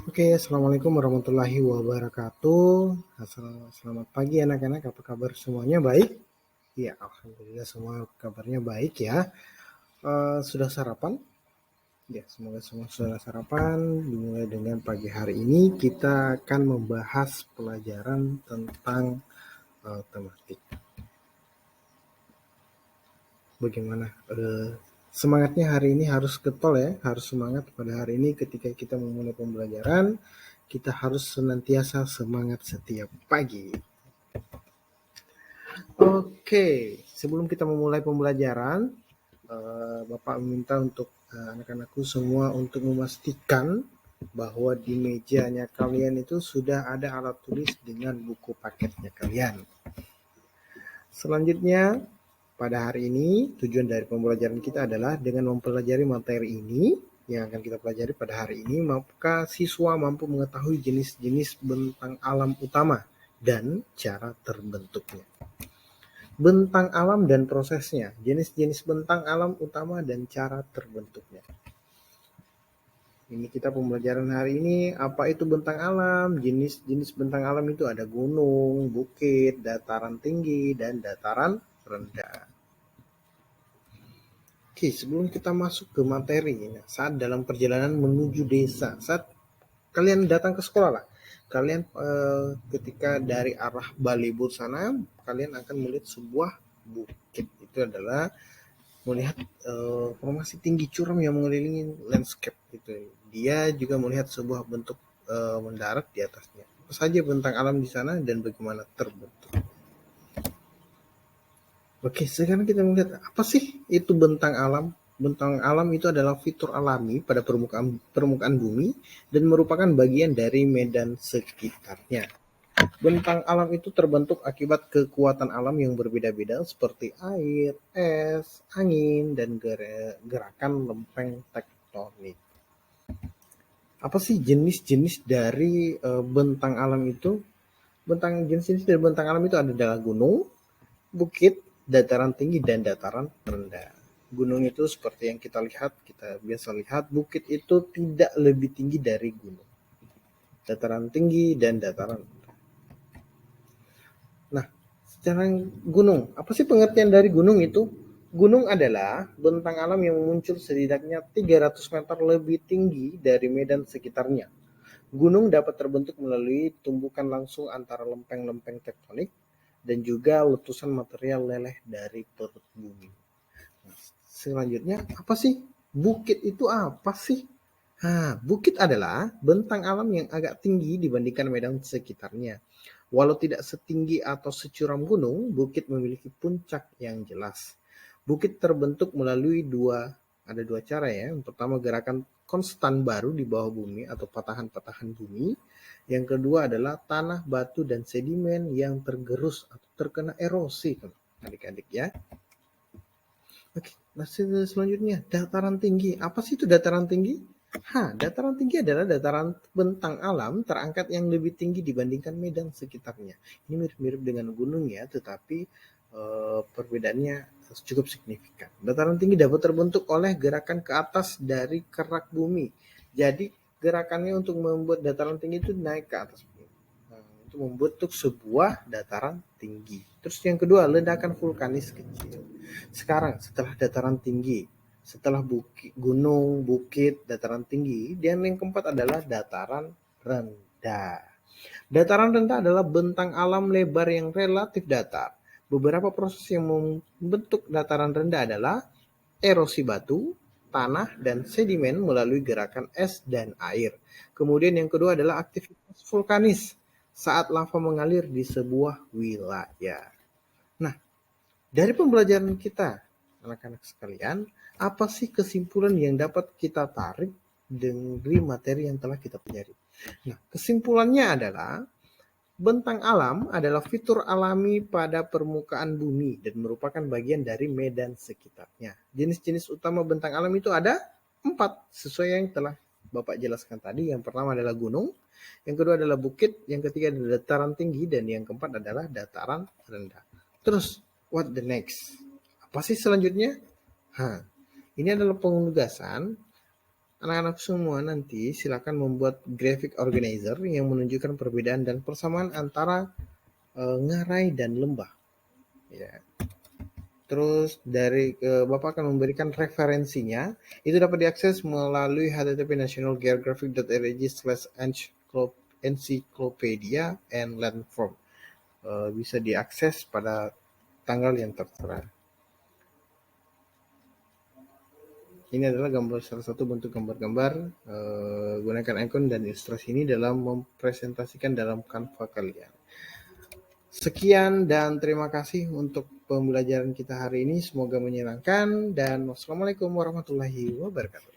Oke, assalamualaikum warahmatullahi wabarakatuh. Selamat pagi anak-anak, apa kabar semuanya? Baik? Ya, alhamdulillah semua kabarnya baik ya. Sudah sarapan? Ya, semoga semua sudah sarapan. Dimulai dengan pagi hari ini kita akan membahas pelajaran tentang tematik. Bagaimana? Semangatnya hari ini harus getol ya, harus semangat pada hari ini ketika kita memulai pembelajaran. Kita harus senantiasa semangat setiap pagi. Oke, sebelum kita memulai pembelajaran, Bapak minta untuk anak-anakku semua untuk memastikan bahwa di mejanya kalian itu sudah ada alat tulis dengan buku paketnya kalian. Selanjutnya, pada hari ini tujuan dari pembelajaran kita adalah dengan mempelajari materi ini yang akan kita pelajari pada hari ini, maka siswa mampu mengetahui jenis-jenis bentang alam utama dan cara terbentuknya. Bentang alam dan prosesnya, jenis-jenis bentang alam utama dan cara terbentuknya. Ini kita pembelajaran hari ini, apa itu bentang alam? Jenis-jenis bentang alam itu ada gunung, bukit, dataran tinggi, dan dataran rendah. Oke, sebelum kita masuk ke materi, saat dalam perjalanan menuju desa, saat kalian datang ke sekolah lah, kalian ketika dari arah Balibur sana, kalian akan melihat sebuah bukit. Itu adalah melihat formasi tinggi curam yang mengelilingi landscape itu. Dia juga melihat sebuah bentuk mendarat di atasnya. Apa saja bentang alam di sana dan bagaimana terbentuk. Oke, sekarang kita melihat apa sih itu bentang alam. Bentang alam itu adalah fitur alami pada permukaan bumi dan merupakan bagian dari medan sekitarnya. Bentang alam itu terbentuk akibat kekuatan alam yang berbeda-beda seperti air, es, angin, dan gerakan lempeng tektonik. Apa sih jenis-jenis dari bentang alam itu? Jenis-jenis dari bentang alam itu adalah gunung, bukit, dataran tinggi, dan dataran rendah. Gunung itu seperti yang kita lihat, kita biasa lihat, bukit itu tidak lebih tinggi dari gunung. Dataran tinggi dan dataran rendah. Nah, secara gunung, apa sih pengertian dari gunung itu? Gunung adalah bentang alam yang muncul setidaknya 300 meter lebih tinggi dari medan sekitarnya. Gunung dapat terbentuk melalui tumbukan langsung antara lempeng-lempeng tektonik dan juga letusan material leleh dari perut bumi. Nah, selanjutnya, apa sih? Bukit itu apa sih? Bukit adalah bentang alam yang agak tinggi dibandingkan medan sekitarnya. Walau tidak setinggi atau securam gunung, bukit memiliki puncak yang jelas. Bukit terbentuk melalui ada dua cara ya. Yang pertama gerakan konstan baru di bawah bumi atau patahan-patahan bumi. Yang kedua adalah tanah, batu, dan sedimen yang tergerus atau terkena erosi, adik-adik ya. Oke, nah selanjutnya dataran tinggi. Apa sih itu dataran tinggi? Dataran tinggi adalah dataran bentang alam terangkat yang lebih tinggi dibandingkan medan sekitarnya. Ini mirip-mirip dengan gunung ya, tetapi perbedaannya cukup signifikan. Dataran tinggi dapat terbentuk oleh gerakan ke atas dari kerak bumi. Jadi gerakannya untuk membuat dataran tinggi itu naik ke atas bumi. Untuk membentuk sebuah dataran tinggi. Terus yang kedua, ledakan vulkanis kecil. Sekarang setelah dataran tinggi, setelah gunung, bukit, dataran tinggi, dan yang keempat adalah dataran rendah. Dataran rendah adalah bentang alam lebar yang relatif datar. Beberapa proses yang membentuk dataran rendah adalah erosi batu, tanah, dan sedimen melalui gerakan es dan air. Kemudian yang kedua adalah aktivitas vulkanis saat lava mengalir di sebuah wilayah. Nah, dari pembelajaran kita, anak-anak sekalian, apa sih kesimpulan yang dapat kita tarik dari materi yang telah kita pelajari? Nah, kesimpulannya adalah bentang alam adalah fitur alami pada permukaan bumi dan merupakan bagian dari medan sekitarnya. Jenis-jenis utama bentang alam itu ada 4, sesuai yang telah Bapak jelaskan tadi. Yang pertama adalah gunung, yang kedua adalah bukit, yang ketiga adalah dataran tinggi, dan yang keempat adalah dataran rendah. Terus, what the next? Apa sih selanjutnya? Ini adalah penugasan Anak-anak semua nanti silakan membuat graphic organizer yang menunjukkan perbedaan dan persamaan antara ngarai dan lembah. Ya. Terus Bapak akan memberikan referensinya. Itu dapat diakses melalui http://geographic.org/encyclopedia and landform. Bisa diakses pada tanggal yang tertera. Ini adalah salah satu bentuk gambar-gambar. Gunakan icon dan ilustrasi ini dalam mempresentasikan dalam Canva kalian. Sekian dan terima kasih untuk pembelajaran kita hari ini. Semoga menyenangkan dan wassalamualaikum warahmatullahi wabarakatuh.